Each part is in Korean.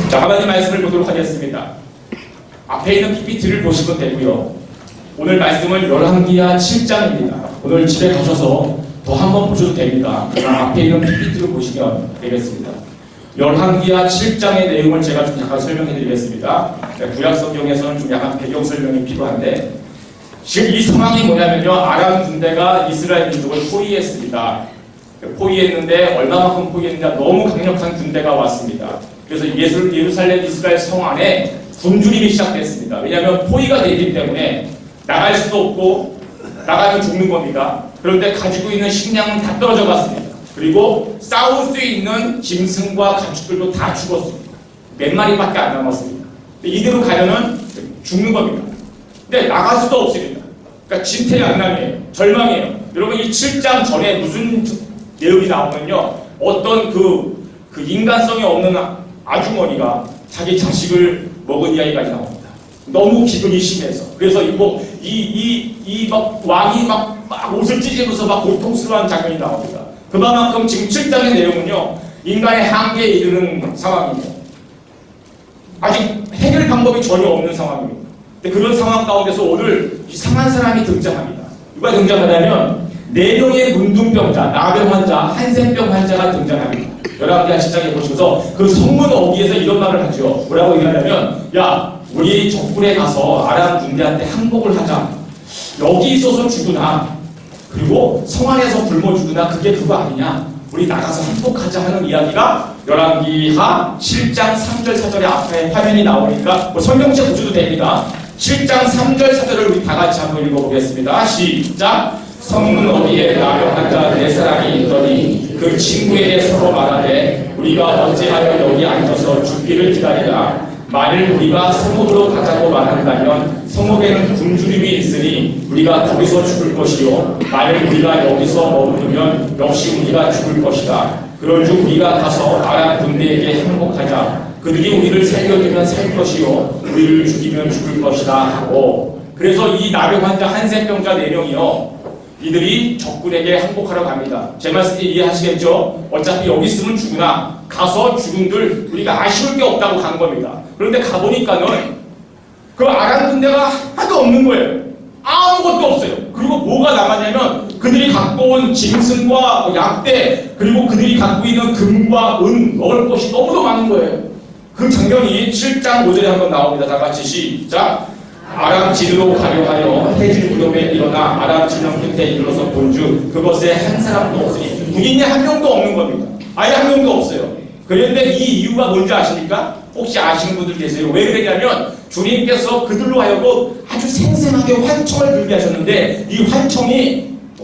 자, 하나님 말씀을 보도록 하겠습니다. 앞에 있는 PPT를 보시면 되고요. 오늘 말씀은 열왕기하 7장입니다. 오늘 집에 가셔서 더 한번 보셔도 됩니다. 앞에 있는 PPT를 보시면 되겠습니다. 열왕기하 7장의 내용을 제가 좀 약간 설명해 드리겠습니다. 구약 성경에서는 좀 약간 배경 설명이 필요한데, 지금 이 상황이 뭐냐면요, 아람 군대가 이스라엘 민족을 포위했습니다. 포위했는데 얼마만큼 포위했느냐, 너무 강력한 군대가 왔습니다. 그래서 예루살렘 이스라엘 성 안에 굶주림이 시작됐습니다. 왜냐하면 포위가 되기 때문에 나갈 수도 없고 나가면 죽는 겁니다. 그런데 가지고 있는 식량은 다 떨어져 갔습니다. 그리고 싸울 수 있는 짐승과 가축들도 다 죽었습니다. 몇 마리밖에 안 남았습니다. 이대로 가면은 죽는 겁니다. 근데 나갈 수도 없습니다. 그러니까 진퇴양난이에요. 절망이에요. 여러분, 이 7장 전에 무슨 내용이 나오면요, 어떤 그 인간성이 없는 아주머니가 자기 자식을 먹은 이야기까지 나옵니다. 너무 기분이 심해서. 그래서 막 왕이 막 옷을 찢으면서 막 고통스러운 장면이 나옵니다. 그만큼 지금 7장의 내용은요, 인간의 한계에 이르는 상황입니다. 아직 해결 방법이 전혀 없는 상황입니다. 근데 그런 상황 가운데서 오늘 이상한 사람이 등장합니다. 누가 등장하냐면 4명의 문둥병자, 나병 환자, 한센병 환자가 등장합니다. 열왕기하 7장에 보시면서 그 성문 어귀에서 이런 말을 하죠. 뭐라고 얘기하냐면, 야, 우리 적군에 가서 아람 군대한테 항복을 하자. 여기 있어서 죽으나, 그리고 성 안에서 굶어 죽으나, 그게 그거 아니냐. 우리 나가서 항복하자 하는 이야기가 열왕기하 7장 3절 4절에 앞에 화면이 나오니까 뭐 성경책 보셔도 됩니다. 7장 3절 4절을 우리 다 같이 한번 읽어보겠습니다. 시작. 성문 어귀에 나병 환자 4사람이 있더니 그 친구에게 서로 말하되, 우리가 어찌하여 여기 앉아서 죽기를 기다리라. 만일 우리가 성읍으로 가자고 말한다면 성읍에는 굶주림이 있으니 우리가 거기서 죽을 것이요, 만일 우리가 여기서 머무르면 역시 우리가 죽을 것이다. 그럴즉 우리가 가서 아람 군대에게 항복하자. 그들이 우리를 살려주면 살 것이요, 우리를 죽이면 죽을 것이다 하고. 그래서 이 나병 환자 한센병자 4명이요, 이들이 적군에게 항복하러 갑니다. 제 말씀 이해하시겠죠? 어차피 여기 있으면 죽으나 가서 죽은들 우리가 아쉬울 게 없다고 간 겁니다. 그런데 가보니까는 그 아람 군대가 하나도 없는 거예요. 아무것도 없어요. 그리고 뭐가 남았냐면 그들이 갖고 온 짐승과 약대, 그리고 그들이 갖고 있는 금과 은, 먹을 것이 너무도 많은 거예요. 그 장면이 7장 5절에 한번 나옵니다. 다 같이 시작. 아람 진으로 가려 하여 해질 무덤에 일어나 아람 진영 끝에 이르러서 본즉 그것에 한 사람도 없으니, 군인이 한 명도 없는 겁니다. 아예 한 명도 없어요. 그런데 이 이유가 뭔지 아십니까? 혹시 아시는 분들 계세요? 왜 그러냐면 주님께서 그들로 하여금 아주 생생하게 환청을 들게 하셨는데, 이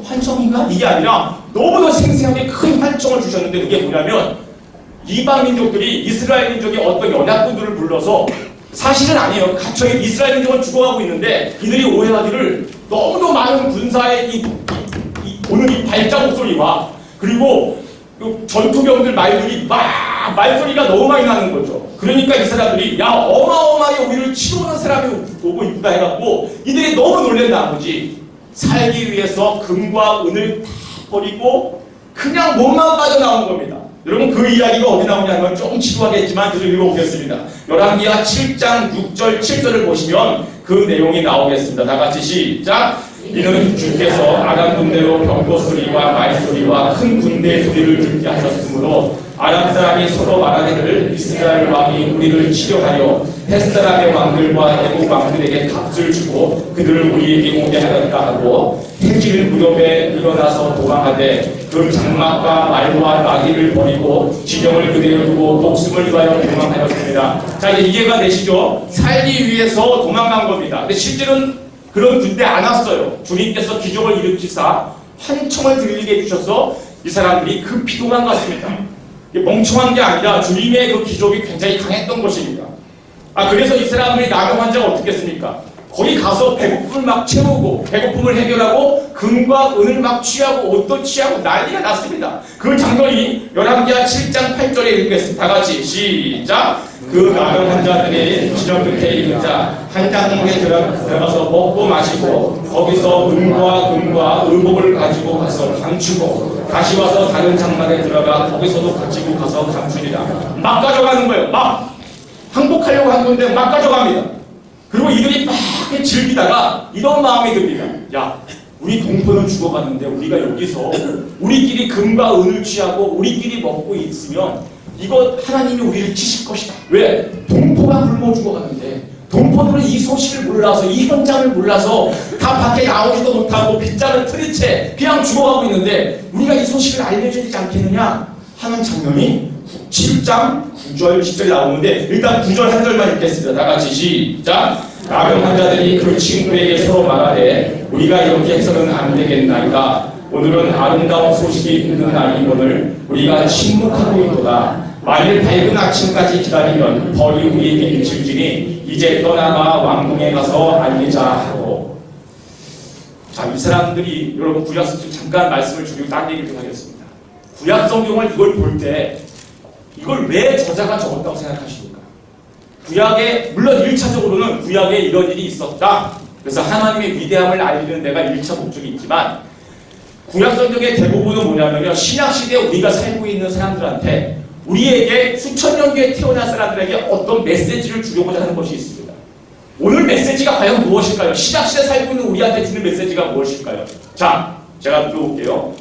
환청인가? 이게 아니라 너무도 생생하게 큰 환청을 주셨는데, 그게 뭐냐면 이방 민족들이 이스라엘 민족의 어떤 연합군들을 불러서, 사실은 아니에요. 갇혀있는 이스라엘 민족은 죽어가고 있는데 이들이 오해하기를 너무도 많은 군사의 오늘 이 발자국 소리와 그리고 전투병들 말소리가 너무 많이 나는 거죠. 그러니까 이 사람들이, 야, 어마어마하게 우리를 치료하는 사람이 오고 있구나 해갖고 이들이 너무 놀란 나머지 살기 위해서 금과 은을 다 버리고 그냥 몸만 빠져나온 겁니다. 여러분, 그 이야기가 어디 나오냐면 조금 지루하겠지만 계속 읽어보겠습니다. 열왕기하 7장 6절 7절을 보시면 그 내용이 나오겠습니다. 다 같이 시작. 이는 주께서 아람 군대로 병거 소리와 말소리와 큰 군대의 소리를 듣게 하셨으므로 아람 사람이 서로 말하기를 이스라엘 왕이 우리를 치료하여 햇사람의 왕들과 애국 왕들에게 값을 주고 그들을 우리에게 오게 하였다 하고, 해질 무덤에 일어나서 도망하되 그 장막과 말과 나귀를 버리고 진영을 그대로 두고 목숨을 위하여 도망하였습니다. 자, 이제 이해가 되시죠? 살기 위해서 도망간 겁니다. 근데 실제로는 그런 군대 안 왔어요. 주님께서 기적을 일으키사 환청을 들리게 해주셔서 이 사람들이 급히 도망갔습니다. 멍청한 게 아니라 주님의 그 기적이 굉장히 강했던 것입니다. 그래서 이 사람들이 나병 환자가 어떻게 했습니까? 거기 가서 배고픔을 막 채우고 배고픔을 해결하고 금과 은을 막 취하고 옷도 취하고 난리가 났습니다. 그 장면이 열왕기하 7장 8절에 읽겠습니다. 다 같이 시작. 그 나병 환자들이 진영 끝에 이르자 한 장막에 들어가서 먹고 마시고 거기서 은과 금과 의복을 가지고 가서 감추고 다시 와서 다른 장막에 들어가 거기서도 가지고 가서 감추리라. 막 가져가는 거예요. 막 가져가려고 한 건데 막 가져갑니다. 그리고 이들이 막 즐기다가 이런 마음이 듭니다. 야, 우리 동포는 죽어갔는데 우리가 여기서 우리끼리 금과 은을 취하고 우리끼리 먹고 있으면 이거 하나님이 우리를 치실 것이다. 왜? 동포가 굶어 죽어갔는데 동포들은 이 소식을 몰라서 이 현장을 몰라서 다 밖에 나오지도 못하고 빗장을 틀은 채 그냥 죽어가고 있는데 우리가 이 소식을 알려줘야 되지 않겠느냐 하는 장면이 7장 9절 10절 나오는데 일단 9절 한 절만 읽겠습니다. 다 같이 시작. 나병 환자들이 그 친구에게 서로 말하되 우리가 이렇게 해서는 안 되겠나이다. 오늘은 아름다운 소식이 있는 날이거늘 우리가 침묵하고 있도다. 만일 밝은 아침까지 기다리면 벌이 우리에게 미칠지니 이제 떠나가 왕궁에 가서 알리자 하고. 자, 이 사람들이 여러분 구약성경 잠깐 말씀을 줄이고 딴 얘기를 좀 하겠습니다. 구약성경을 이걸 볼 때 이걸 왜 저자가 적었다고 생각하십니까? 구약에 물론 1차적으로는 구약에 이런 일이 있었다. 그래서 하나님의 위대함을 알리는 데가 1차 목적이 있지만 구약성경의 대부분은 뭐냐면요. 신약시대에 우리가 살고 있는 사람들한테 우리에게 수천 년 뒤에 태어난 사람들에게 어떤 메시지를 주려고자 하는 것이 있습니다. 오늘 메시지가 과연 무엇일까요? 신약시대에 살고 있는 우리한테 주는 메시지가 무엇일까요? 자, 제가 물어볼게요.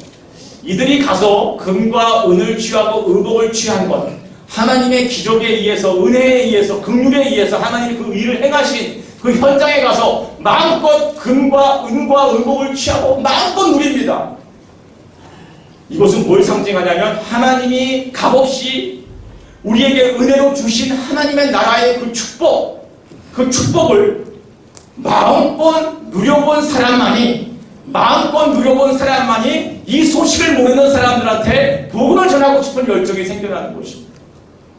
이들이 가서 금과 은을 취하고 의복을 취한 것, 하나님의 기적에 의해서, 은혜에 의해서, 긍휼에 의해서 하나님이 그 일을 행하신 그 현장에 가서 마음껏 금과 은과 의복을 취하고 마음껏 누립니다. 이것은 뭘 상징하냐면 하나님이 값없이 우리에게 은혜로 주신 하나님의 나라의 그 축복을 마음껏 누려본 사람만이 이 소식을 모르는 사람들한테 복음을 전하고 싶은 열정이 생겨나는 것입니다.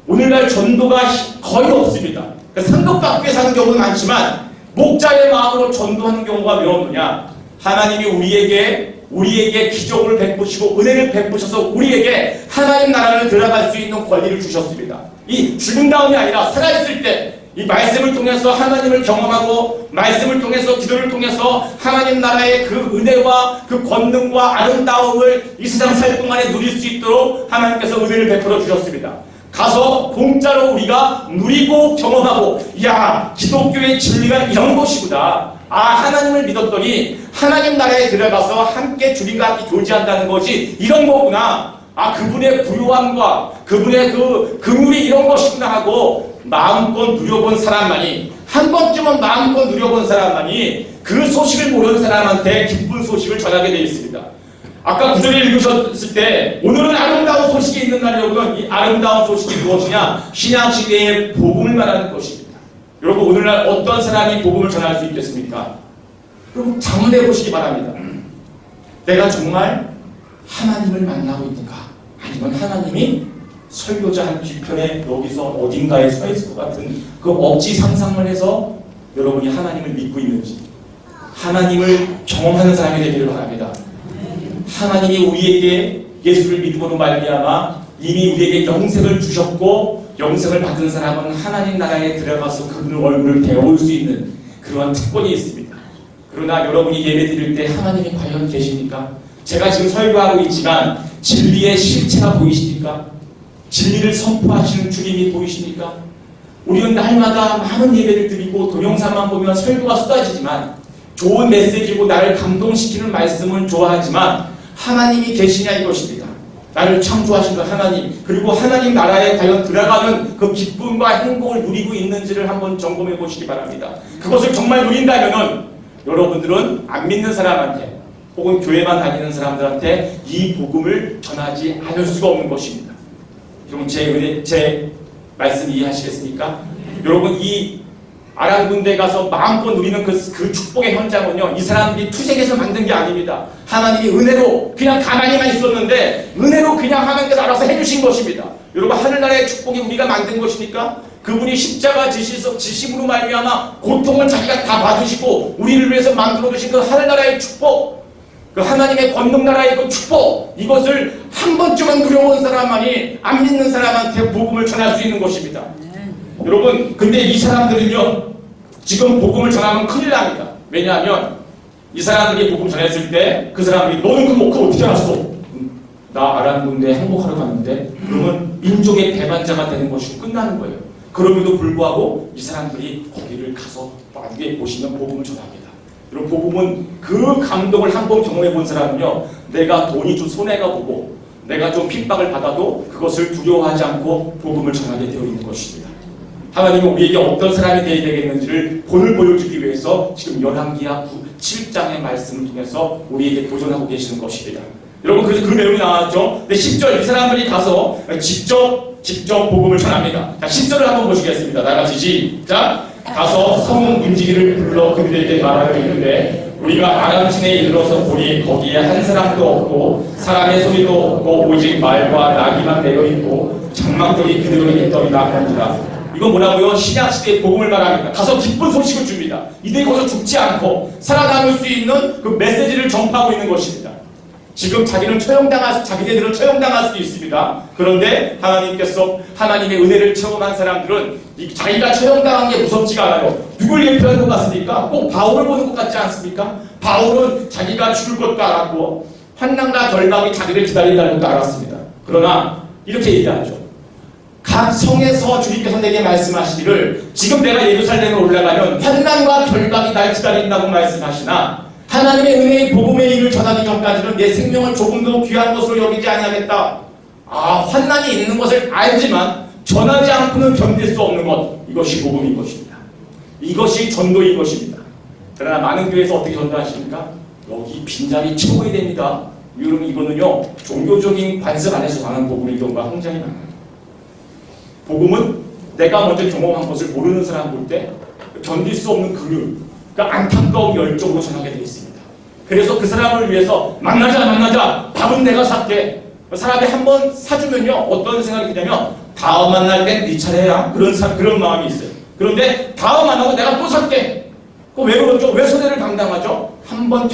오늘날 전도가 거의 없습니다. 상급받기 위해 사는 경우는 많지만 목자의 마음으로 전도하는 경우가 왜 없느냐? 하나님이 우리에게 기적을 베푸시고 은혜를 베푸셔서 우리에게 하나님 나라를 들어갈 수 있는 권리를 주셨습니다. 이 죽은 다음이 아니라 살아있을 때 이 말씀을 통해서 하나님을 경험하고 말씀을 통해서 기도를 통해서 하나님 나라의 그 은혜와 그 권능과 아름다움을 이 세상 살 동안에 누릴 수 있도록 하나님께서 은혜를 베풀어 주셨습니다. 가서 공짜로 우리가 누리고 경험하고 야, 기독교의 진리가 이런 것이구나. 아, 하나님을 믿었더니 하나님 나라에 들어가서 함께 주님과 함께 교제한다는 것이 이런 거구나. 아, 그분의 부요함과 그분의 그 긍휼이 이런 것이구나 하고 마음껏 누려본 사람만이, 한 번쯤은 마음껏 누려본 사람만이 그 소식을 모르는 사람한테 기쁜 소식을 전하게 되어 있습니다. 아까 구절을 읽으셨을 때 오늘은 아름다운 소식이 있는 날이라고는 이 아름다운 소식이 무엇이냐? 신약시대의 복음을 말하는 것입니다. 여러분, 오늘날 어떤 사람이 복음을 전할 수 있겠습니까? 여러분, 자문해 보시기 바랍니다. 내가 정말 하나님을 만나고 있는가? 아니면 하나님이 설교자 한 뒤편에 여기서 어딘가에 서 있을 것 같은 그 억지 상상을 해서 여러분이 하나님을 믿고 있는지, 하나님을 경험하는 사람이 되기를 바랍니다. 하나님이 우리에게 예수를 믿음으로 말미암아 이미 우리에게 영생을 주셨고, 영생을 받은 사람은 하나님 나라에 들어가서 그분의 얼굴을 배울 수 있는 그러한 특권이 있습니다. 그러나 여러분이 예배 드릴 때 하나님이 과연 계십니까? 제가 지금 설교하고 있지만 진리의 실체가 보이십니까? 진리를 선포하시는 주님이 보이십니까? 우리는 날마다 많은 예배를 드리고 동영상만 보면 설교가 쏟아지지만, 좋은 메시지고 나를 감동시키는 말씀을 좋아하지만 하나님이 계시냐 이것입니다. 나를 창조하신 그 하나님, 그리고 하나님 나라에 과연 들어가는 그 기쁨과 행복을 누리고 있는지를 한번 점검해 보시기 바랍니다. 그것을 정말 누린다면은 여러분들은 안 믿는 사람한테 혹은 교회만 다니는 사람들한테 이 복음을 전하지 않을 수가 없는 것입니다. 여러분, 제 말씀 이해하시겠습니까? 여러분, 이 아람 군대에 가서 마음껏 누리는 그 축복의 현장은요, 이 사람들이 투쟁해서 만든 게 아닙니다. 하나님이 은혜로 그냥 가만히만 있었는데 은혜로 그냥 하나님께서 알아서 해주신 것입니다. 여러분, 하늘나라의 축복이 우리가 만든 것입니까? 그분이 십자가 지심으로 말미암아 고통을 자기가 다 받으시고 우리를 위해서 만들어 주신 그 하늘나라의 축복, 그 하나님의 권능나라의 그 축복, 이것을 한 번쯤은 누려본 사람만이 안 믿는 사람한테 복음을 전할 수 있는 것입니다. 여러분, 근데 이 사람들은요, 지금 복음을 전하면 큰일 납니다. 왜냐하면 이 사람들이 복음 전했을 때 그 사람들이 너는 그거 어떻게 알았어? 나 아람 군대에 항복하러 갔는데, 그러면 민족의 배반자가 되는 것이고 끝나는 거예요. 그럼에도 불구하고 이 사람들이 거기를 가서 나중에 보시면 복음을 전합니다. 여러분, 복음은 그 감동을 한번 경험해 본 사람은요, 내가 돈이 좀 손해가 보고 내가 좀 핍박을 받아도 그것을 두려워하지 않고 복음을 전하게 되어 있는 것입니다. 하나님은 우리에게 어떤 사람이 되어야 되겠는지를 본을 보여주기 위해서 지금 열왕기하 7장의 말씀을 통해서 우리에게 도전하고 계시는 것입니다. 여러분, 그래서 그 내용이 나왔죠. 근데 10절, 이 사람들이 가서 직접 복음을 전합니다. 자, 10절을 한번 보시겠습니다. 나같이 시작. 가서 성 문지기를 불러 그들에게 말하여 이르되 우리가 아람진에 이르러서 보니 거기에 한 사람도 없고 사람의 소리도 없고 오직 말과 나귀만 내어 있고 장막들이 그대로 있더이다 하니라. 이건 뭐라고요? 신약시대의 복음을 말합니다. 가서 기쁜 소식을 줍니다. 이들이 거기서 죽지 않고 살아남을 수 있는 그 메시지를 전파하고 있는 것입니다. 지금 자기네들은 처형당할 수도 있습니다. 그런데 하나님께서 하나님의 은혜를 체험한 사람들은 자기가 처형당한 게 무섭지가 않아요. 누굴 예표하는 것 같습니까? 꼭 바울을 보는 것 같지 않습니까? 바울은 자기가 죽을 것도 알았고 환난과 결박이 자기를 기다린다는 것도 알았습니다. 그러나 이렇게 얘기하죠. 각 성에서 주님께서 내게 말씀하시기를 지금 내가 예루살렘에 올라가면 환난과 결박이 날 기다린다고 말씀하시나 하나님의 은혜의 복음의 일을 전하기 전까지는 내 생명을 조금도 귀한 것으로 여기지 아니하겠다. 환난이 있는 것을 알지만 전하지 않고는 견딜 수 없는 것, 이것이 복음인 것입니다. 이것이 전도인 것입니다. 그러나 많은 교회에서 어떻게 전도하십니까? 여기 빈자리 채워야 됩니다. 여러분, 이거는요 종교적인 관습 안에서 하는 복음인 경우가 굉장히 많아요. 복음은 내가 먼저 경험한 것을 모르는 사람 볼 때 견딜 수 없는 그러니까 안타까운 열정으로 전하게 되어 있습니다. 그래서 그 사람을 위해서 만나자 밥은 내가 살게. 사람이 한번 사주면요 어떤 생각이 드냐면 다음 만날 땐 네 차례야. 그런 마음이 있어요. 그런데 다음 만나고 내가 또 살게. 왜 그러죠? 왜 손해를 감당하죠? 한번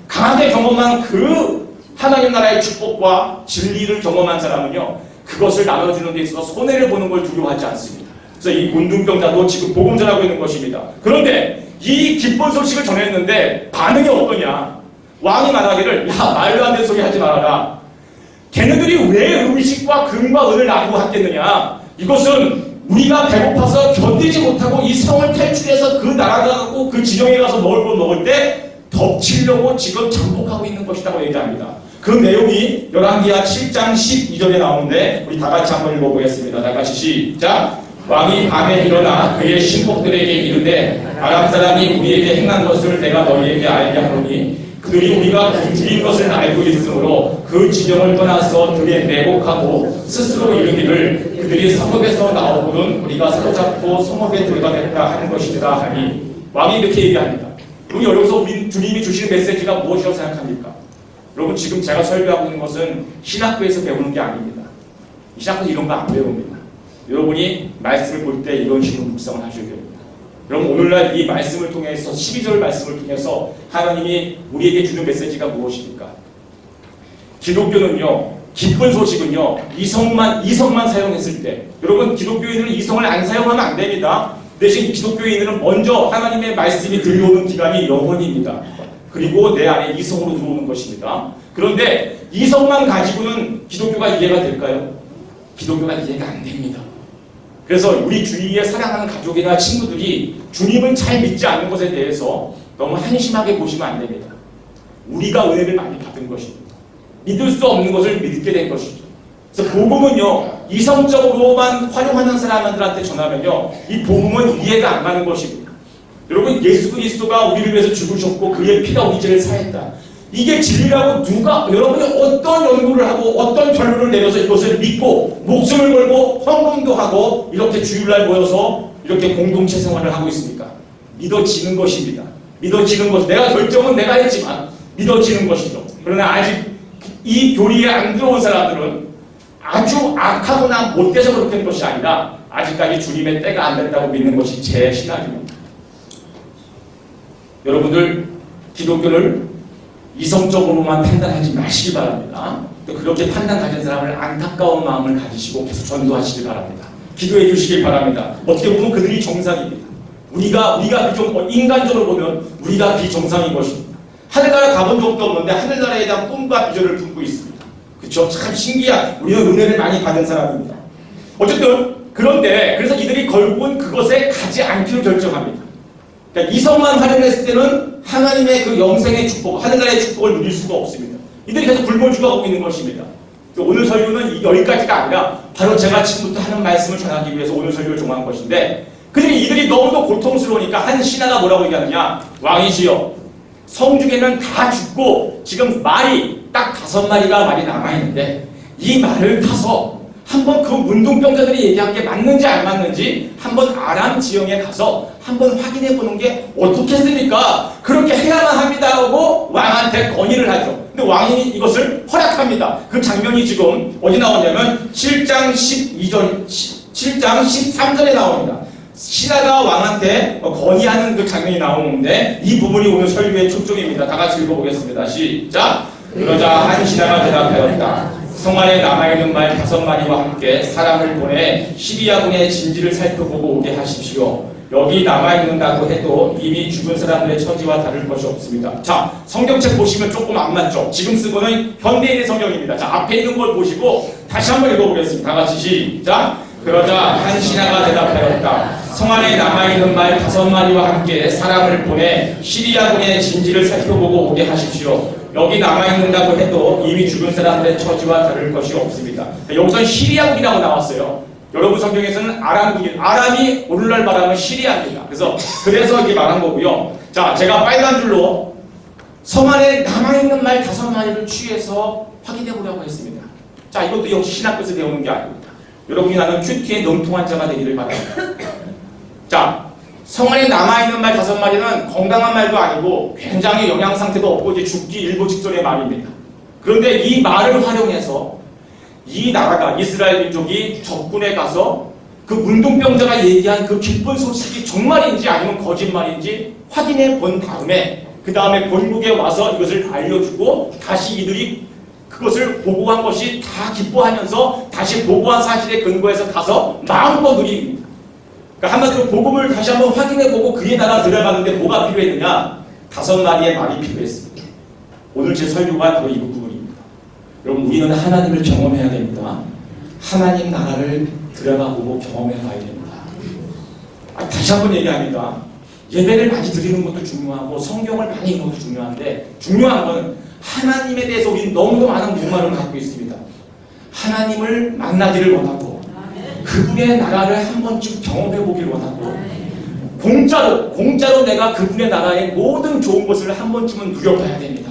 강하게 경험한 그 하나님 나라의 축복과 진리를 경험한 사람은요 그것을 나눠주는 데 있어서 손해를 보는 걸 두려워하지 않습니다. 그래서 이 문둥병자도 지금 복음 전하고 있는 것입니다. 그런데 이 기쁜 소식을 전했는데 반응이 어떠냐? 왕이 말하기를 말도 안 되는 소리 하지 말아라. 걔네들이 왜 의식과 금과 은을 나누고 하겠느냐? 이것은 우리가 배고파서 견디지 못하고 이 성을 탈출해서 그 나라가 가고 그 지정에 가서 먹을 때 덮치려고 지금 잠복하고 있는 것이라고 얘기합니다. 그 내용이 열왕기하 7장 12절에 나오는데 우리 다 같이 한번 읽어보겠습니다. 다 같이 시작. 왕이 밤에 일어나 그의 신복들에게 이르되 아람 사람이 우리에게 행한 것을 내가 너희에게 알게 하노니 그들이 우리가 주인 것을 알고 있으므로 그 지경을 떠나서 들에 매복하고 스스로 이르기를 그들이 성읍에서 나오고는 우리가 사로잡고 성읍에 들어가겠다 하는 것이라 하니 왕이 이렇게 얘기합니다. 그럼 여기서 우리 주님이 주시는 메시지가 무엇이라고 생각합니까? 여러분, 지금 제가 설교하고 있는 것은 신학교에서 배우는 게 아닙니다. 이 신학교에서 이런 거 안 배웁니다. 여러분이 말씀을 볼 때 이런 식으로 묵상을 하셔야 됩니다. 여러분, 오늘날 이 말씀을 통해서 12절 말씀을 통해서 하나님이 우리에게 주는 메시지가 무엇입니까? 기독교는요, 기쁜 소식은요, 이성만 사용했을 때, 여러분, 기독교인들은 이성을 안 사용하면 안 됩니다. 대신 기독교인들은 먼저 하나님의 말씀이 들려오는 기간이 영혼입니다. 그리고 내 안에 이성으로 들어오는 것입니다. 그런데 이성만 가지고는 기독교가 이해가 될까요? 기독교가 이해가 안 됩니다. 그래서 우리 주위에 사랑하는 가족이나 친구들이 주님을 잘 믿지 않는 것에 대해서 너무 한심하게 보시면 안 됩니다. 우리가 은혜를 많이 받은 것입니다. 믿을 수 없는 것을 믿게 된 것이죠. 그래서 복음은요, 이성적으로만 활용하는 사람들한테 전하면요, 이 복음은 이해가 안 가는 것입니다. 여러분, 예수 그리스도가 우리를 위해서 죽으셨고 그의 피가 우리 죄를 사했다. 이게 진리라고 여러분이 어떤 연구를 하고 어떤 결론을 내려서 이것을 믿고 목숨을 걸고 헌금도 하고 이렇게 주일날 모여서 이렇게 공동체 생활을 하고 있습니까? 믿어지는 것입니다. 믿어지는 것. 결정은 내가 했지만 믿어지는 것이죠. 그러나 아직 이 교리에 안 들어온 사람들은 아주 악하거나 못돼서 그렇게 된 것이 아니라 아직까지 주님의 때가 안 됐다고 믿는 것이 제 신앙입니다. 여러분들, 기독교를 이성적으로만 판단하지 마시기 바랍니다. 또 그렇게 판단 가진 사람을 안타까운 마음을 가지시고 계속 전도하시기 바랍니다. 기도해 주시기 바랍니다. 어떻게 보면 그들이 정상입니다. 우리가 인간적으로 보면 우리가 비정상인 것입니다. 하늘나라 가본 적도 없는데 하늘나라에 대한 꿈과 비전을 품고 있습니다. 그렇죠? 참 신기한, 우리는 은혜를 많이 받은 사람입니다. 어쨌든 그런데 그래서 이들이 결국은 그것에 가지 않기로 결정합니다. 그러니까 이성만 활용했을 때는 하나님의 그 영생의 축복, 하늘나라의 축복을 누릴 수가 없습니다. 이들이 계속 불몰주가하고 있는 것입니다. 오늘 설교는 여기까지가 아니라 바로 제가 지금부터 하는 말씀을 전하기 위해서 오늘 설교를 정한 것인데, 그들이 이들이 너무도 고통스러우니까 한 신하가 뭐라고 얘기하느냐, 왕이시여, 성중에는 다 죽고 지금 말이 딱 5마리가 말이 남아있는데 이 말을 타서 한번 그 문둥병자들이 얘기한 게 맞는지 안 맞는지 한번 아람 지형에 가서 한번 확인해 보는 게 어떻겠습니까? 그렇게 해야만 합니다 하고 왕한테 건의를 하죠. 근데 왕이 이것을 허락합니다. 그 장면이 지금 어디 나오냐면 7장 13절에 나옵니다. 신하가 왕한테 건의하는 그 장면이 나오는데 이 부분이 오늘 설교의 초점입니다. 다 같이 읽어보겠습니다. 시작! 그러자 한 신하가 대답하였다. 성 안에 남아있는 말 5마리와 함께 사람을 보내 시리아군의 진지를 살펴보고 오게 하십시오. 여기 남아있는다고 해도 이미 죽은 사람들의 처지와 다를 것이 없습니다. 자, 성경책 보시면 조금 안 맞죠? 지금 쓰고는 현대인의 성경입니다. 자, 앞에 있는 걸 보시고 다시 한번 읽어보겠습니다. 다 같이 시작! 그러자 한 신하가 대답하였다. 성 안에 남아있는 말 5마리와 함께 사람을 보내 시리아군의 진지를 살펴보고 오게 하십시오. 여기 남아있는다고 해도 이미 죽은 사람들의 처지와 다를 것이 없습니다. 여기서 시리아군이라고 나왔어요. 여러분 성경에서는 아람국인, 아람이 오늘날 말하면 시리아입니다. 그래서 이렇게 말한 거고요. 자, 제가 빨간 줄로 성 안에 남아있는 말 5마리를 취해서 확인해 보려고 했습니다. 자, 이것도 역시 신학교에서 배우는 게 아닙니다. 여러분이 나는 큐티에 능통한 자가 되기를 바랍니다. 자, 성 안에 남아있는 말 5마리는 건강한 말도 아니고 굉장히 영양 상태도 없고 이제 죽기 일보 직전의 말입니다. 그런데 이 말을 활용해서 이 나라가 이스라엘 민족이 적군에 가서 그 문둥병자가 얘기한 그 기쁜 소식이 정말인지 아니면 거짓말인지 확인해 본 다음에 그 다음에 본국에 와서 이것을 알려주고 다시 이들이 그것을 보고한 것이 다 기뻐하면서 다시 보고한 사실에 근거해서 가서 마음껏 누립니다. 그러니까 한마디로 복음을 다시 한번 확인해보고 그의 나라 들어가는데 뭐가 필요했느냐? 5마리의 말이 필요했습니다. 오늘 제 설교가 바로 이 부분입니다. 여러분, 우리는 하나님을 경험해야 됩니다. 하나님 나라를 들어가보고 경험해봐야 됩니다. 다시 한번 얘기합니다. 예배를 많이 드리는 것도 중요하고 성경을 많이 읽는 것도 중요한데 중요한 것은 하나님에 대해서 우리는 너무도 많은 목마름을 갖고 있습니다. 하나님을 만나기를 원하고 그분의 나라를 한 번쯤 경험해보길 원하고 공짜로 내가 그분의 나라의 모든 좋은 것을 한 번쯤은 누려봐야 됩니다.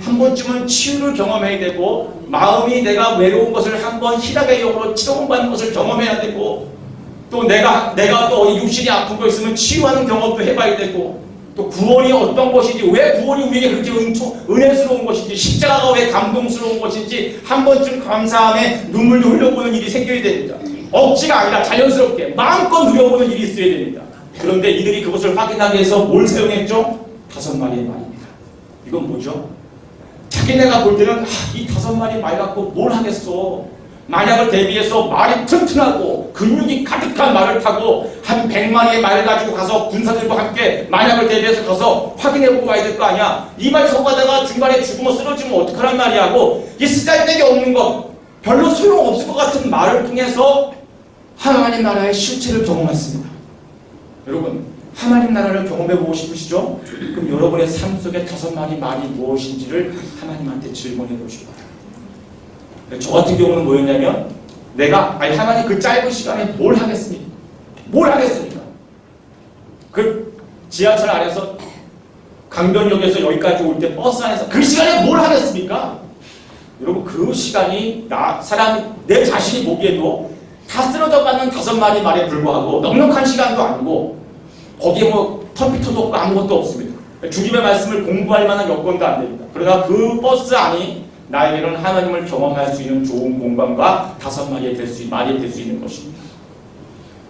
한 번쯤은 치유를 경험해야 되고 마음이 내가 외로운 것을 한번 희락의 영으로 치료받는 것을 경험해야 되고 또 내가 또 육신이 아픈 거 있으면 치유하는 경험도 해봐야 되고 또 구원이 어떤 것인지 왜 구원이 우리에게 그렇게 은혜스러운 것인지 십자가가 왜 감동스러운 것인지 한 번쯤 감사함에 눈물도 흘려보는 일이 생겨야 됩니다. 억지가 아니라 자연스럽게 마음껏 누려보는 일이 있어야 됩니다. 그런데 이들이 그것을 확인하기 위해서 뭘 사용했죠? 5마리의 말입니다. 이건 뭐죠? 자기네가 볼 때는 이 5마리 말 갖고 뭘 하겠어. 만약을 대비해서 말이 튼튼하고 근육이 가득한 말을 타고 한 100마리의 말을 가지고 가서 군사들과 함께 만약을 대비해서 가서 확인해보고 와야 될 거 아니야. 이 말 서고 가다가 중간에 죽으면 쓰러지면 어떡하란 말이야 하고 이 쓰잘데기 없는 것 별로 소용없을 것 같은 말을 통해서 하나님 나라의 실체를 경험했습니다. 여러분, 하나님 나라를 경험해보고 싶으시죠? 그럼 여러분의 삶 속에 5마리 말이 무엇인지를 하나님한테 질문해 보시기 바랍니다. 저 같은 경우는 뭐였냐면 하나님 그 짧은 시간에 뭘 하겠습니까? 뭘 하겠습니까? 그 지하철 안에서 강변역에서 여기까지 올 때 버스 안에서 그 시간에 뭘 하겠습니까? 여러분, 그 시간이 내 자신이 보기에도 다 쓰러져가는 5마리 말에 불과하고 넉넉한 시간도 아니고 거기에 컴퓨터도 없고 아무것도 없습니다. 주님의 말씀을 공부할 만한 여건도 안 됩니다. 그러나 그 버스 안이 나에게는 하나님을 경험할 수 있는 좋은 공간과 5마리의 말이 될 수 있는 것입니다.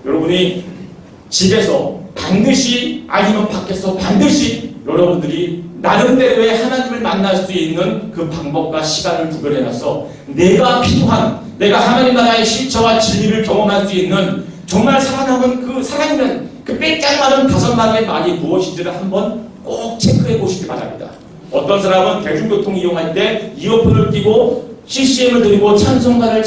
여러분이 집에서 반드시 아니면 밖에서 반드시 여러분들이 나름대로의 하나님을 만날 수 있는 그 방법과 시간을 구별해놔서 내가 하나님 나라의 실체와 진리를 경험할 수 있는 정말 살아있는 그 빼짝마른 5마리의 말이 무엇인지를 한번 꼭 체크해 보시기 바랍니다. 어떤 사람은 대중교통 이용할 때 이어폰을 끼고 CCM을 들고 찬송가를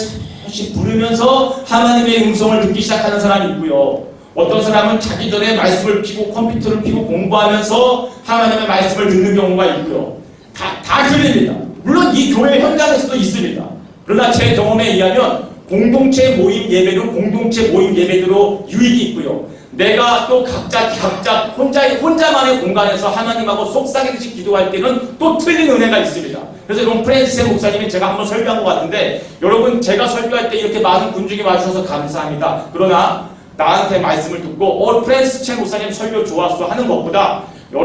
조금씩 부르면서 하나님의 음성을 듣기 시작하는 사람이 있고요. 어떤 사람은 자기 전에 말씀을 피고 컴퓨터를 피고 공부하면서 하나님의 말씀을 듣는 경우가 있고요. 다 틀립니다. 물론 이 교회 현장에서도 있습니다. 그러나 제 경험에 의하면 공동체 모임 예배는 공동체 모임 예배대로 유익이 있고요. 내가 또 각자 혼자만의 공간에서 하나님하고 속삭이듯이 기도할 때는 또 틀린 은혜가 있습니다. 그래서 여러분 프랜시스 목사님이 제가 한번 설교한 것 같은데 여러분 제가 설교할 때 이렇게 많은 군중이 와주셔서 감사합니다. 그러나 나한테 말씀을 듣고 프랜시스 목사님 설교 좋았어 하는 것보다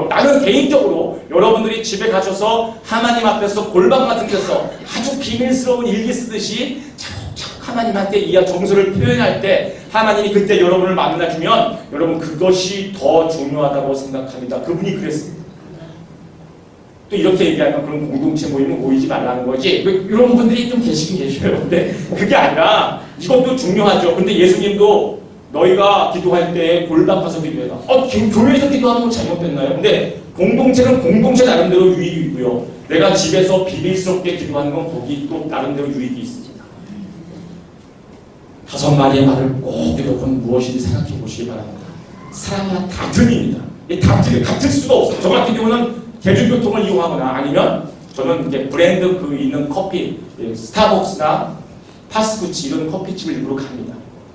나는 개인적으로 여러분들이 집에 가셔서 하나님 앞에서 골방 같은 데서 아주 비밀스러운 일기 쓰듯이 차곡차곡 하나님한테 이 정서를 표현할 때 하나님이 그때 여러분을 만나주면 여러분 그것이 더 중요하다고 생각합니다. 그분이 그랬습니다. 또 이렇게 얘기하면 그런 공동체 모임은 모이지 말라는 거지. 이런 분들이 좀 계시긴 계셔요. 근데 그게 아니라 이것도 중요하죠. 근데 예수님도 너희가 기도할 때 골방 가서 기도해라. 교회에서 기도하는 건 잘못됐나요? 근데 공동체는 공동체 나름대로 유익이 있고요. 내가 집에서 비밀스럽게 기도하는 건 거기 또 나름대로 유익이 있습니다. 5마리의 말을 꼭 여러분 무엇인지 생각해 보시기 바랍니다. 사람마다 다 틀립니다. 다 틀려. 같을 수가 없어요. 저 같은 경우는 대중교통을 이용하거나 아니면 저는 이제 브랜드 있는 커피, 스타벅스나 파스쿠치 이런 커피집을 일부러 갑니다.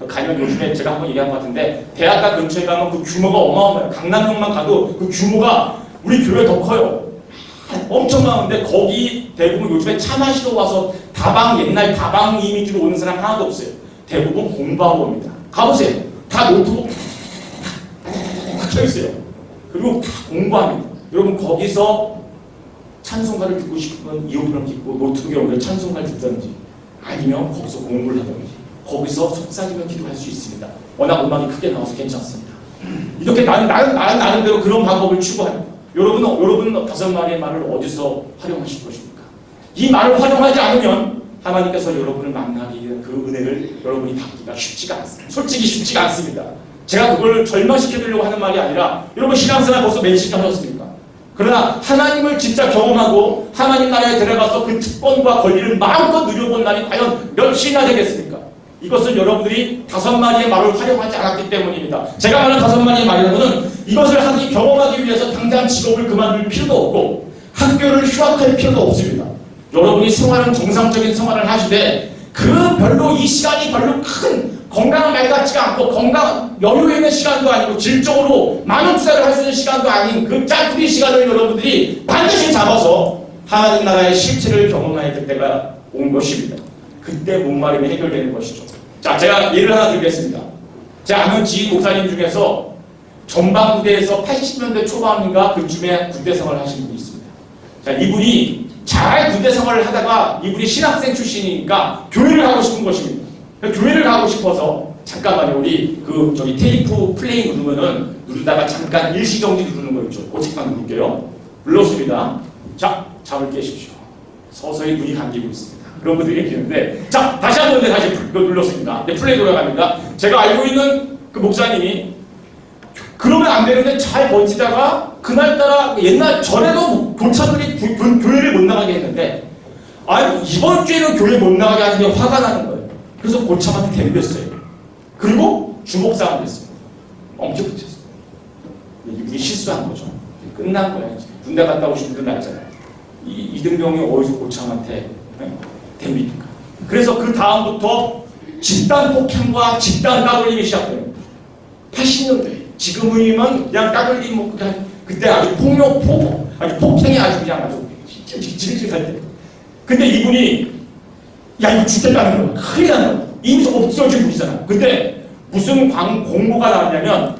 가면 요즘에 제가 한번 얘기한 것 같은데 대학가 근처에 가면 그 규모가 어마어마해요. 강남역만 가도 그 규모가 우리 교회 더 커요. 엄청 많은데 거기 대부분 요즘에 차 마시러 와서 옛날 다방 이미지로 오는 사람 하나도 없어요. 대부분 공부하러 옵니다. 가보세요. 다 노트북 다 켜있어요. 그리고 다 공부합니다. 여러분 거기서 찬송가를 듣고 싶으면 이어폰을 끼고 노트북에 오늘 찬송가를 듣든지 아니면 거기서 공부를 하든지 거기서 속삭이면 기도할 수 있습니다. 워낙 음악이 크게 나와서 괜찮습니다. 이렇게 나는 나름대로 그런 방법을 추구합니다. 여러분은 5마리의 말을 어디서 활용하실 것입니까? 이 말을 활용하지 않으면 하나님께서 여러분을 만나기 위한 그 은혜를 여러분이 받기가 쉽지가 않습니다. 솔직히 쉽지가 않습니다. 제가 그걸 절망시켜드리려고 하는 말이 아니라 여러분 신앙생활 벌써 몇 시간 하셨습니까? 그러나 하나님을 진짜 경험하고 하나님 나라에 들어가서 그 특권과 권리를 마음껏 누려본 날이 과연 몇 시나 되겠습니까? 이것은 여러분들이 5마리의 말을 활용하지 않았기 때문입니다. 제가 말하는 5마리의 말이라는 것은 이것을 경험하기 위해서 당장 직업을 그만둘 필요도 없고 학교를 휴학할 필요도 없습니다. 여러분이 정상적인 생활을 하시되 별로 이 시간이 별로 큰 건강한 말 같지가 않고 여유 있는 시간도 아니고 질적으로 많은 투자를 할 수 있는 시간도 아닌 그 짤투리 시간을 여러분들이 반드시 잡아서 하나님 나라의 실체를 경험해야 될 때가 온 것입니다. 그때 목마름이 해결되는 것이죠. 자, 제가 예를 하나 드리겠습니다. 제가 아는 지인 목사님 중에서 전방부대에서 80년대 초반인가 그쯤에 군대 생활을 하신 분이 있습니다. 자, 이분이 잘 군대 생활을 하다가 이분이 신학생 출신이니까 교회를 가고 싶은 것입니다. 교회를 가고 싶어서 잠깐만요. 우리 테이프 플레이 누르다가 잠깐 일시정지 누르는 거 있죠. 고책만 누를게요. 눌렀습니다. 자, 잠을 깨십시오. 서서히 눈이 감기고 있습니다. 그런 분들이 계시는데, 자, 다시 한번 다시 눌렀습니다. 플레이 돌아갑니다. 제가 알고 있는 그 목사님이 그러면 안 되는데 잘 버티다가 그날따라 전에도 교차들이 교회를 못 나가게 했는데 이번 주에는 교회 못 나가게 하는 게 화가 나는 거예요. 그래서 고참한테 덤볐어요. 그리고 주목사가 됐어요. 엄청 붙였어요. 이분이 실수한 거죠. 끝난 거야. 이제. 군대 갔다 오신 분들 알잖아요. 이등병이 어디서 고참한테 덤비니까. 그래서 그 다음부터 집단 폭행과 집단 따돌림이 시작돼요. 80년대. 지금이면 그냥 따돌림 그때 아주 폭행이 아주 찔찔할 때. 근데 이분이 이거 죽겠다는 거야. 큰일 나는 거야. 이미 없어진 분이잖아. 근데 무슨 공고가 나왔냐면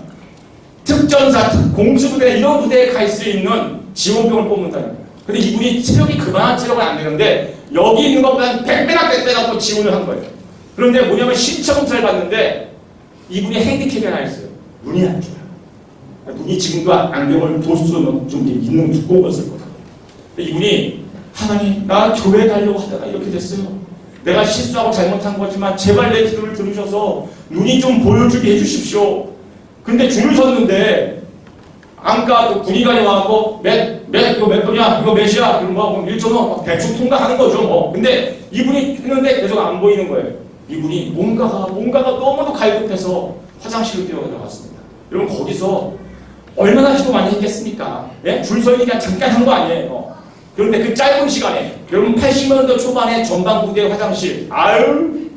특전사, 공수부대 이런 부대에 갈 수 있는 지원병을 뽑는다는 거야. 근데 이분이 체력이 그만한 체력은 안 되는데 여기 있는 것보다 100배나 갖고 지원을 한 거예요. 그런데 뭐냐면 신체검사를 받는데 이분이 핸디캡이 하나 있어요. 눈이 안 좋아요. 눈이 지금도 안경을 도수로 좀 있는 두꺼운 걸 쓸 거예요. 이분이 하나님 나 교회 가려고 하다가 이렇게 됐어요. 내가 실수하고 잘못한 거지만 제발 내 기도를 들으셔서 눈이 좀 보여주게 해주십시오. 근데 줄을 섰는데 안가 그 군의관이 와갖고 이거 몇 도냐? 이거 몇이야? 그런 거 1.5 대충 통과하는 거죠. 근데 이분이 했는데 계속 안 보이는 거예요. 이분이 뭔가가 너무도 갈급해서 화장실로 뛰어들어갔습니다. 여러분 거기서 얼마나 기도 많이 했겠습니까? 예? 줄 서 있는 게 잠깐 한 거 아니에요. 그런데 그 짧은 시간에 여러분 80년대 초반에 전방부대 화장실 아유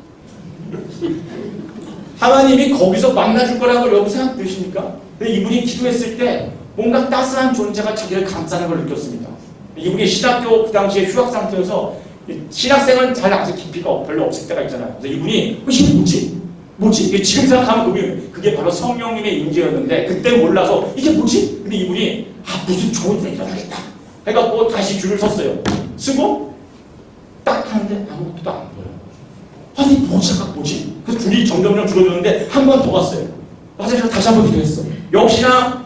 하나님이 거기서 만나줄 거라고 여러분 생각되십니까? 근데 이분이 기도했을 때 뭔가 따스한 존재가 자기를 감싸는 걸 느꼈습니다. 이분이 신학교 그 당시에 휴학 상태여서 신학생은 잘 아직 깊이가 별로 없을 때가 있잖아요. 그래서 이분이 이게 뭐지? 지금 생각하면 그게 바로 성령님의 임재였는데 그때 몰라서 이게 뭐지? 근데 이분이 무슨 좋은 일이 일어나겠다 해갖고 다시 줄을 섰어요. 쓰고 딱 하는데 아무것도 안 보여요. 아니 뭐지? 그 줄이 점점 줄어드는데 한 번 더 갔어요. 화장실 다시 한 번 기도했어. 역시나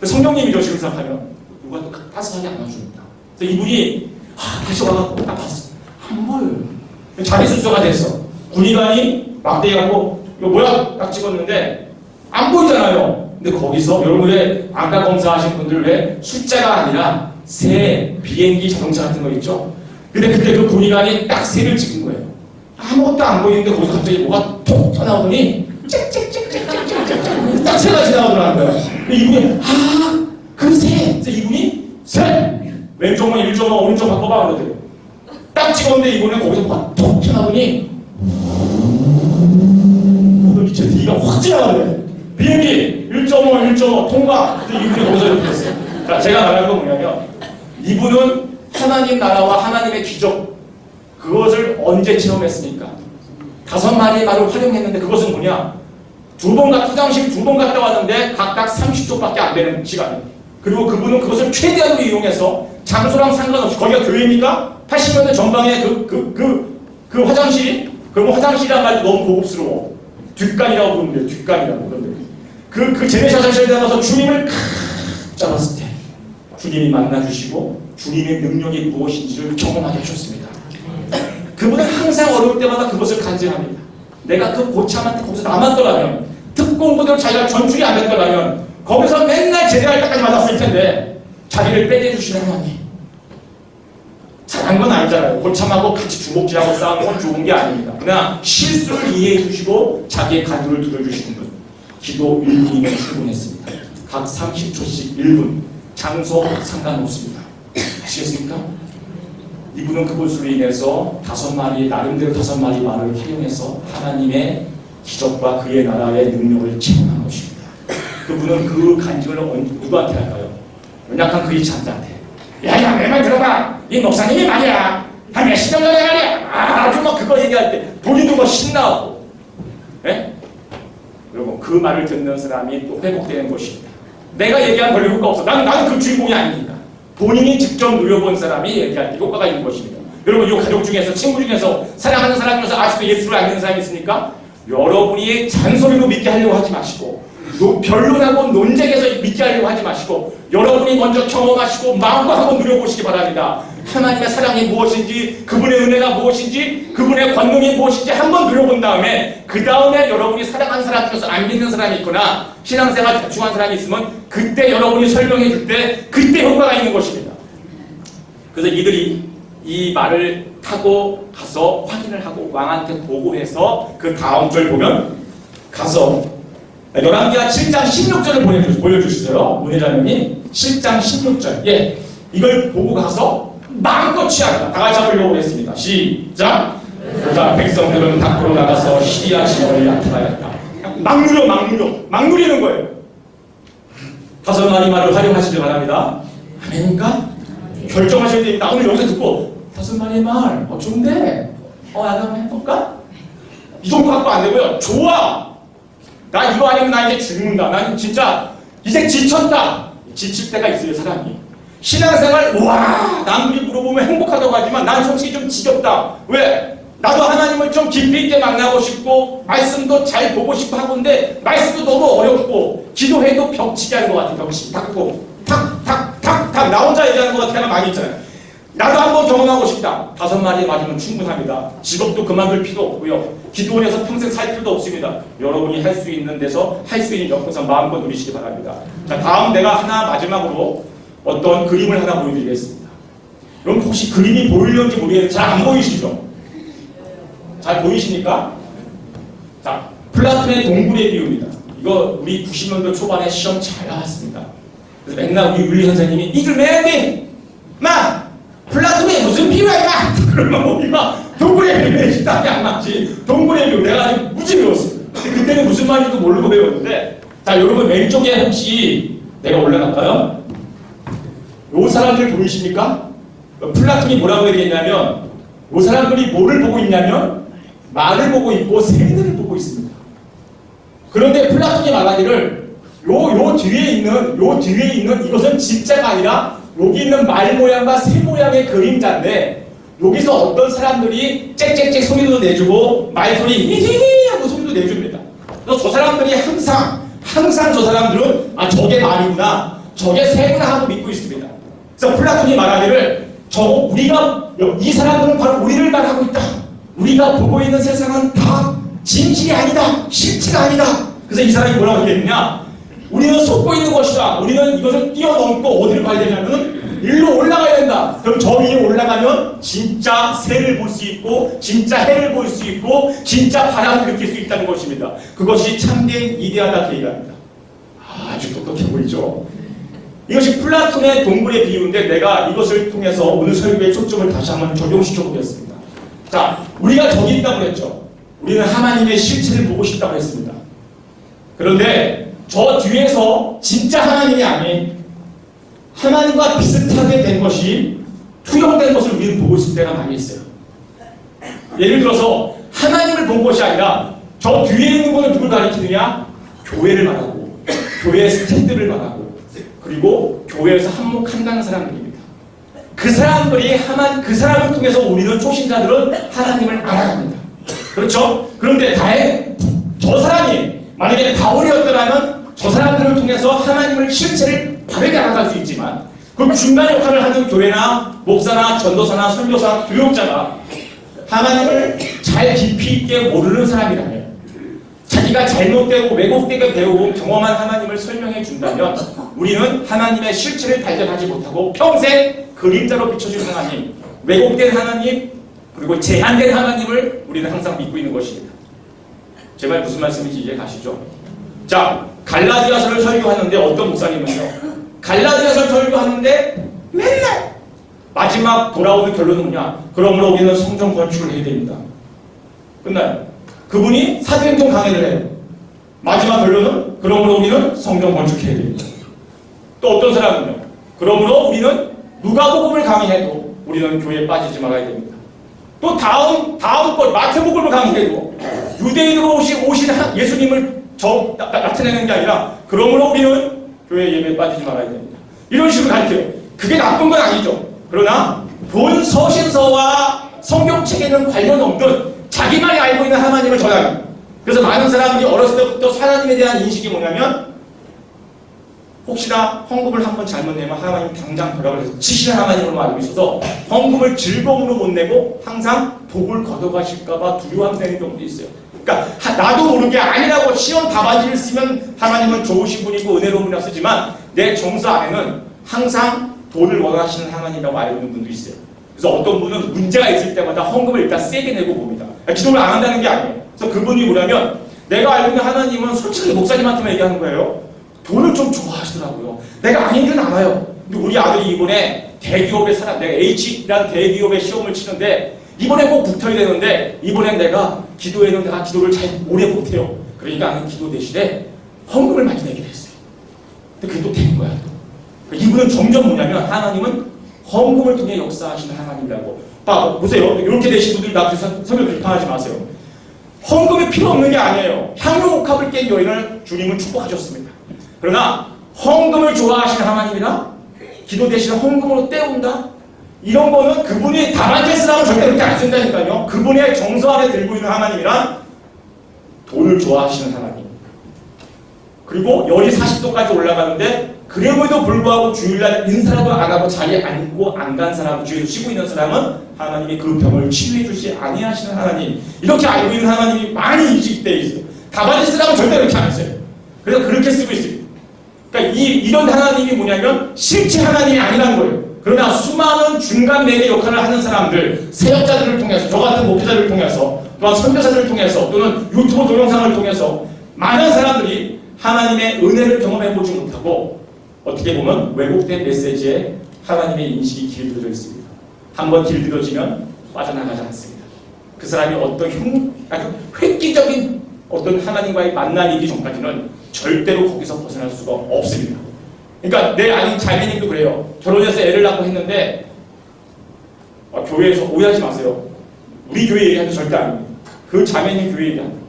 성령님이죠. 지금 생각하면 누가 또 따스하게 안아줍니다. 그래서 이분이 다시 와갖고 딱 봤어. 안 보여요. 자기 순서가 됐어. 군의관이 막대기하고 이거 뭐야? 딱 찍었는데 안 보이잖아요. 근데 거기서 여러분의 안과 검사하신 분들 왜 숫자가 아니라 새 비행기 자동차 같은 거 있죠? 근데 그때 그 군의관이 딱 새를 찍은 거예요. 아무것도 안 보이는데 거기서 갑자기 뭐가 톡 튀어나오더니 짹짹짹짹짹짹 딱 새가 지나가더라는 거예요. 이분이 그 새! 그래서 이분이 새! 왼쪽은 1.5 오른쪽 바꿔봐 그러더래요. 딱 찍었는데 이분은 거기서 뭐가 톡 튀어나오더니 제 뒤가 확 지나가네. 비행기 1.5 통과. 이분이 거기서 이렇게 했어요. 자, 제가 말하는 건 뭐냐면 이분은 하나님 나라와 하나님의 기적 그것을 언제 체험했습니까? 5마리의 말을 활용했는데 그것은 뭐냐? 화장실 2번 갔다 왔는데 각각 30초밖에 안 되는 시간이에요. 그리고 그분은 그것을 최대한으로 이용해서 장소랑 상관없이 거기가 교회입니까? 80년대 전방에 그 화장실이 그럼 화장실이란 말도 너무 고급스러워. 뒷간이라고 부르는데 뒷간이라고 그러는데 그 제네시 화장실에 나가서 주님을 잡았을 때 주님이 만나주시고 주님의 능력이 무엇인지를 경험하게 하셨습니다. 그분은 항상 어려울 때마다 그것을 간증합니다. 내가 그 고참한테 거기서 남았더라면 특공부대로 자기가 전출이 안 됐더라면 거기서 맨날 제대할 때까지 맞았을 텐데 자기를 빼내주시는 하나님. 잘한 건 아니잖아요. 고참하고 같이 주먹질하고 싸우는 건 좋은 게 아닙니다. 그러나 실수를 이해해 주시고 자기의 간주를 들어주시는 분. 기도 1분이면 충분했습니다. 각 30초씩 1분. 장소 상관없습니다. 아시겠습니까? 이분은 그것으로 인해서 나름대로 5마리 말을 활용해서 하나님의 기적과 그의 나라의 능력을 체험한 것입니다. 그분은 그 간증을 누구한테 할까요? 연약한 그의 찬자한테. 야, 내 말 들어봐. 이 목사님이 말이야. 한 몇십 년 전에 말이야. 아주 그거 얘기할 때 본인도 신나고. 예? 여러분, 그 말을 듣는 사람이 또 회복되는 것입니다. 내가 얘기한 별로 효과 없어. 나는 그 주인공이 아니니까. 본인이 직접 누려본 사람이 얘기할 때 효과가 있는 것입니다. 여러분, 이 가족 중에서, 친구 중에서, 사랑하는 사람 중에서 아직도 예수를 안 믿는 사람이 있습니까? 여러분이 잔소리로 믿게 하려고 하지 마시고, 변론하고 논쟁에서 믿게 하려고 하지 마시고, 여러분이 먼저 경험하시고 마음과 한번 누려보시기 바랍니다. 하나님의 사랑이 무엇인지, 그분의 은혜가 무엇인지, 그분의 권능이 무엇인지 한번 누려본 다음에 그 다음에 여러분이 사랑하는 사람 중에서 안 믿는 사람이 있거나 신앙생활 대충한 사람이 있으면 그때 여러분이 설명해 줄 때 그때 효과가 있는 것입니다. 그래서 이들이 이 말을 타고 가서 확인을 하고 왕한테 보고해서 그 다음 절 보면 가서 열왕기하 7장 16절을 보여주시어요. 문혜자님이 7장 16절. 예, 이걸 보고 가서 마음껏 취한다. 다 같이 한번 읽어보겠습니다. 시작. 그러자 백성들은 밖으로 나가서 시리아 지원을 나타나였다. 막 누리는 거예요. 5마리 말을 활용하시길 바랍니다. 아멘입니까? 결정하셔야 됩니다. 오늘 여기서 듣고 5마리 말 좋은데 나도 한번 해볼까? 이 정도 갖고 안 되고요. 좋아. 나 이거 아니면 나 이제 죽는다. 난 진짜 이제 지쳤다. 지칠 때가 있어요, 사람이. 신앙생활, 남들이 물어보면 행복하다고 하지만 난 솔직히 좀 지겹다. 왜? 나도 하나님을 좀 깊이 있게 만나고 싶고 말씀도 잘 보고 싶어 하는데 말씀도 너무 어렵고 기도해도 벽치기 하는 것 같아. 벽치기 탁고 탁탁탁탁 나 혼자 얘기하는 것 같아. 많이 있잖아요. 나도 한번 경험하고 싶다. 5마리 맞으면 충분합니다. 직업도 그만둘 필요 없고요. 기도원에서 평생 살 필요도 없습니다. 여러분이 할 수 있는 데서 할 수 있는 역사상 마음껏 누리시기 바랍니다. 자, 다음 내가 마지막으로 어떤 그림을 하나 보여드리겠습니다. 여러분 혹시 그림이 보이는지 모르겠는데 잘 안 보이시죠? 잘 보이십니까? 자, 플라톤의 동굴의 비유입니다. 이거 우리 90년도 초반에 시험 잘 나왔습니다. 그래서 맨날 우리 윤리 선생님이 이들 매니 마 플라톤이 무슨 비유야 마 그러면 우리가 동굴의 비유에 답이 안 맞지. 동굴의 비유 내가 아직 무지 배웠어요. 근데 그때는 무슨 말인지도 모르고 배웠는데 자 여러분 왼쪽에 혹시 내가 올라갈까요? 요 사람들 보이십니까? 플라톤이 뭐라고 얘기했냐면 요 사람들이 뭐를 보고 있냐면 말을 보고 있고 새들을 보고 있습니다. 그런데 플라톤이 말하기를 요 뒤에 있는 이것은 진짜가 아니라 여기 있는 말 모양과 새 모양의 그림자인데 여기서 어떤 사람들이 짹짹짹 소리도 내주고 말소리 히히히 하고 소리도 내줍니다. 그래서 저 사람들이 항상 저 사람들은 아 저게 말이구나 저게 새구나 하고 믿고 있습니다. 그래서 플라톤이 말하기를 우리가 이 사람들은 바로 우리를 말하고 있다. 우리가 보고 있는 세상은 다 진실이 아니다. 실체가 아니다. 그래서 이 사람이 뭐라고 얘기했느냐? 우리는 속고 있는 것이다. 우리는 이것을 뛰어넘고 어디를 가야 되냐면 일로 올라가야 된다. 그럼 저 위에 올라가면 진짜 새를 볼 수 있고 진짜 해를 볼 수 있고 진짜 바람을 느낄 수 있다는 것입니다. 그것이 참된 이데아다 계획입니다. 아주 똑똑해 보이죠? 이것이 플라톤의 동굴의 비유인데 내가 이것을 통해서 오늘 설교의 초점을 다시 한번 적용시켜 보겠습니다. 자, 우리가 저기 있다고 했죠. 우리는 하나님의 실체를 보고 싶다고 했습니다. 그런데 저 뒤에서 진짜 하나님이 아닌 하나님과 비슷하게 된 것이 투영된 것을 우리는 보고 있을 때가 많이 있어요. 예를 들어서 하나님을 본 것이 아니라 저 뒤에 있는 분은 누굴 가리키느냐? 교회를 말하고 교회 스태프들을 말하고 그리고 교회에서 한몫한다는 사람들입니다. 그 사람을 통해서 우리는 초신자들은 하나님을 알아갑니다. 그렇죠? 그런데 저 사람이 만약에 바울이었더라면 저 사람들을 통해서 하나님을 실체를 바르게 알아갈 수 있지만 그 중간 역할을 하는 교회나 목사나 전도사나 선교사, 교육자가 하나님을 잘 깊이 있게 모르는 사람이라면 자기가 잘못되고 왜곡되게 배우고 경험한 하나님을 설명해 준다면 우리는 하나님의 실체를 발견하지 못하고 평생 그림자로 비춰진 하나님, 왜곡된 하나님, 그리고 제한된 하나님을 우리는 항상 믿고 있는 것입니다. 제 말 무슨 말씀인지 이해 가시죠? 자, 갈라디아서를 설교하는데 어떤 목사님은요, 갈라디아서를 설교하는데 맨날 마지막 돌아오는 결론은 뭐냐? 그러므로 우리는 성전 건축을 해야 됩니다. 끝나요. 그분이 사도행전 강의를 해요. 마지막 결론은 그러므로 우리는 성전 건축해야 됩니다. 또 어떤 사람은요, 그러므로 우리는 누가복음을 강의해도 우리는 교회에 빠지지 말아야 됩니다. 또 다음 것 마태복음을 강의해도 유대인으로 오신 예수님을 나타내는 게 아니라 그러므로 우리는 교회 예배에 빠지지 말아야 됩니다. 이런 식으로 가르쳐요. 그게 나쁜 건 아니죠. 그러나 본 서신서와 성경책에는 관련 없는 자기만이 알고 있는 하나님을 전합니다. 그래서 많은 사람들이 어렸을 때부터 하나님에 대한 인식이 뭐냐면 혹시나 헌금을 한번 잘못 내면 하나님 당장 돌아가서 치시는 하나님으로 알고 있어서 헌금을 즐거움으로 못 내고 항상 복을 걷어가실까봐 두려움 되는 경우도 있어요. 그러니까 나도 모르게 아니라고 시원 답안지를 쓰면 하나님은 좋으신 분이고 은혜로운 분이라고 쓰지만 내 정서 안에는 항상 돈을 원하시는 하나님이라고 알고 있는 분도 있어요. 그래서 어떤 분은 문제가 있을 때마다 헌금을 일단 세게 내고 봅니다. 기도를 안 한다는 게 아니에요. 그래서 그분이 뭐냐면 내가 알고 있는 하나님은 솔직히 목사님한테만 얘기하는 거예요. 돈을 좀 좋아하시더라고요. 내가 아닌지는 알아요. 근데 우리 아들이 이번에 대기업에 내가 H라는 대기업에 시험을 치는데 이번에 꼭 붙어야 되는데 이번엔 내가 기도했는데 내가 기도를 잘 오래 못해요. 그러니까 나는 기도 대신에 헌금을 많이 내게 됐어요. 근데 그게 또 된 거야. 이분은 점점 뭐냐면 하나님은 헌금을 통해 역사하시는 하나님이라고. 보세요. 이렇게 되신 분들 나한테 설명 비판하지 마세요. 헌금이 필요 없는 게 아니에요. 향유옥합을 깬 여인을 주님은 축복하셨습니다. 그러나 헌금을 좋아하시는 하나님이나 기도 대신 헌금으로 때운다? 이런 거는 그분이 답안지 쓰라고 절대 그렇게 안 쓴다니까요. 그분의 정서 안에 들고 있는 하나님이란 돈을 좋아하시는 하나님. 그리고 열이 40도까지 올라가는데 그럼에도 불구하고 주일날 인사라도 안 하고 자리에 앉고 안 간 사람, 주위에서 쉬고 있는 사람은 하나님이 그 병을 치유해 주시 아니하시는 하나님. 이렇게 알고 있는 하나님이 많이 인식되어 있어요. 답안지 쓰라고 절대 그렇게 안 써요. 그래서 그렇게 쓰고 있어요. 그러니까 이런 하나님이 뭐냐면 실제 하나님이 아니라는 거예요. 그러나 수많은 중간 매개 역할을 하는 사람들, 세역자들을 통해서, 저 같은 목회자들을 통해서 또한 선교사들을 통해서 또는 유튜브 동영상을 통해서 많은 사람들이 하나님의 은혜를 경험해보지 못하고 어떻게 보면 왜곡된 메시지에 하나님의 인식이 길들여져 있습니다. 한번 길들여지면 빠져나가지 않습니다. 그 사람이 어떤 아주 획기적인 어떤 하나님과의 만남이기 전까지는 절대로 거기서 벗어날 수가 없습니다. 그러니까 내 아는 자매님도 그래요. 결혼해서 애를 낳고 했는데 교회에서 오해하지 마세요. 우리 교회 얘기하는 절대 아닙니다. 그 자매님 교회 얘기합니다.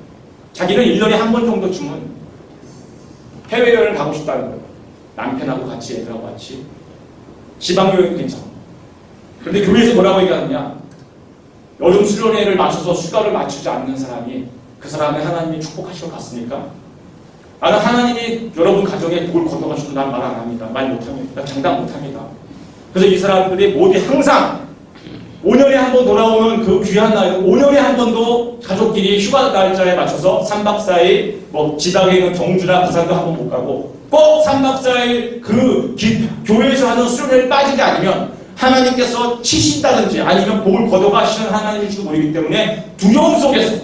자기는 1년에 한 번 정도쯤은 해외여행을 가고 싶다는 거예요. 남편하고 같이 애들하고 같이. 지방여행도 괜찮아. 그런데 교회에서 뭐라고 얘기하느냐. 여름 수련회를 맞춰서 휴가를 맞추지 않는 사람이 그 사람의 하나님이 축복하시러 갔습니까? 나는 하나님이 여러분 가정에 복을 건너가셔도 난 말 안 합니다. 말 못합니다. 난 장담 못합니다. 그래서 이 사람들이 모두 항상 5년에 한 번 돌아오는 그 귀한 날, 5년에 한 번도 가족끼리 휴가 날짜에 맞춰서 3박 4일 지방에 있는 경주나 부산도 한 번 못 가고 꼭 3박 4일 그 교회에서 하는 수련회를 빠지지 않으면 하나님께서 치신다든지 아니면 복을 걷어가시는 하나님일지도 모르기 때문에 두려움 속에서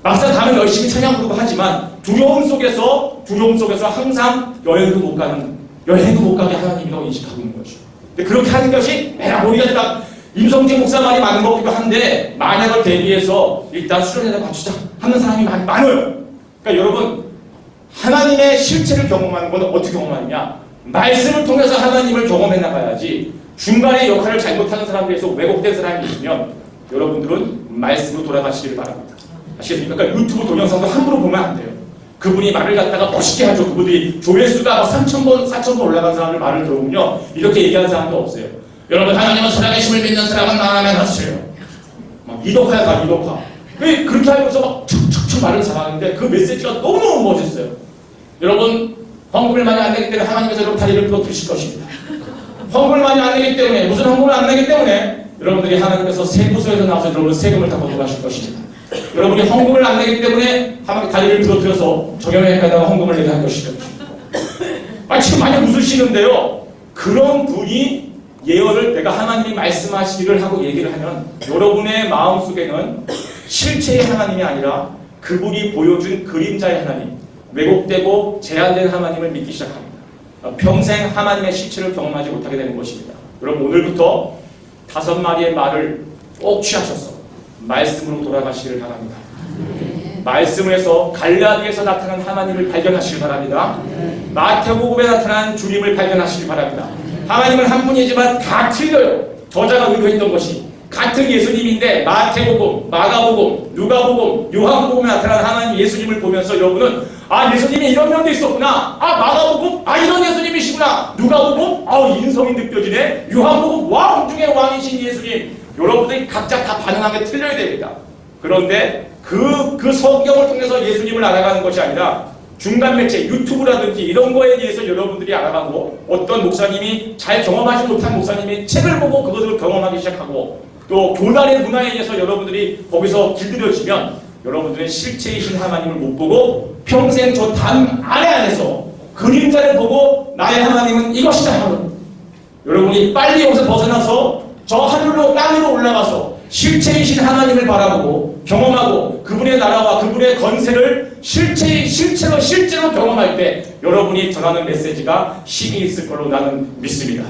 막상 가면 열심히 찬양 부르고 하지만 두려움 속에서 항상 여행도 못 가게 하나님이라고 인식하고 있는 거죠. 근데 그렇게 하는 것이 우리가 딱 임성재 목사 말이 맞는 것 같기도 한데 만약을 대비해서 일단 수련회에다 맞추자 하는 사람이 많아요. 그러니까 여러분 하나님의 실체를 경험하는 건 어떻게 경험하느냐? 말씀을 통해서 하나님을 경험해 나가야지. 중간에 역할을 잘못하는 사람들에서 왜곡된 사람이 있으면 여러분들은 말씀으로 돌아가시길 바랍니다. 아시겠습니까? 그러니까 유튜브 동영상도 함부로 보면 안 돼요. 그분이 말을 갖다가 멋있게 하죠. 그분들이 조회수가 3,000번, 4,000번 올라간 사람들 말을 들어보면요. 이렇게 얘기하는 사람도 없어요. 여러분 하나님은 살아계심을 믿는 사람은 마음에 하세요. 막 이덕화야 이덕화. 왜 그렇게 하면서 막 툭툭툭 말을 잘하는데 그 메시지가 너무너무 멋있어요. 여러분 헌금을 많이 안 내기 때문에 하나님께서 여러분 다리를 부러뜨리실 것입니다. 헌금을 많이 안 내기 때문에 무슨 헌금을 안 내기 때문에 여러분들이 하나님께서 세부서에서 나와서 여러분 세금을 다 걷어가실 것입니다. 여러분이 헌금을 안 내기 때문에 하나님 다리를 부러뜨려서 정형외과에다가 헌금을 내게 할 것입니다. 지금 많이 웃으시는데요. 그런 분이 예언을 내가 하나님이 말씀하시기를 하고 얘기를 하면 여러분의 마음속에는 실체의 하나님이 아니라 그분이 보여준 그림자의 하나님, 왜곡되고 제한된 하나님을 믿기 시작합니다. 평생 하나님의 실체를 경험하지 못하게 되는 것입니다. 여러분 오늘부터 5마리의 말을 꼭 취하셔서 말씀으로 돌아가시기를 바랍니다. 말씀을 해서 갈라디아에서 나타난 하나님을 발견하시길 바랍니다. 마태복음에 나타난 주님을 발견하시길 바랍니다. 하나님은 한 분이지만 다 틀려요. 저자가 의도했던 것이 같은 예수님인데 마태복음, 마가복음, 누가복음, 요한복음에 나타난 하나님 예수님을 보면서 여러분은 예수님이 이런 면도 있었구나. 마가복음, 이런 예수님이시구나. 누가복음, 인성이 느껴지네. 요한복음, 왕 중에 왕이신 예수님. 여러분들이 각자 다 반응하게 틀려야 됩니다. 그런데 그 성경을 통해서 예수님을 알아가는 것이 아니라 중간 매체, 유튜브라든지 이런 거에 대해서 여러분들이 알아가고 어떤 목사님이 잘 경험하지 못한 목사님이 책을 보고 그것을 경험하기 시작하고 또 교단의 문화에 의해서 여러분들이 거기서 길들여지면 여러분들은 실체이신 하나님을 못 보고 평생 저 단 안에서 그림자를 보고 나의 하나님은 이것이다 하는 여러분이 빨리 여기서 벗어나서 저 하늘로 땅으로 올라가서 실체이신 하나님을 바라보고 경험하고 그분의 나라와 그분의 건세를 실제로 경험할 때 여러분이 전하는 메시지가 힘이 있을 걸로 나는 믿습니다.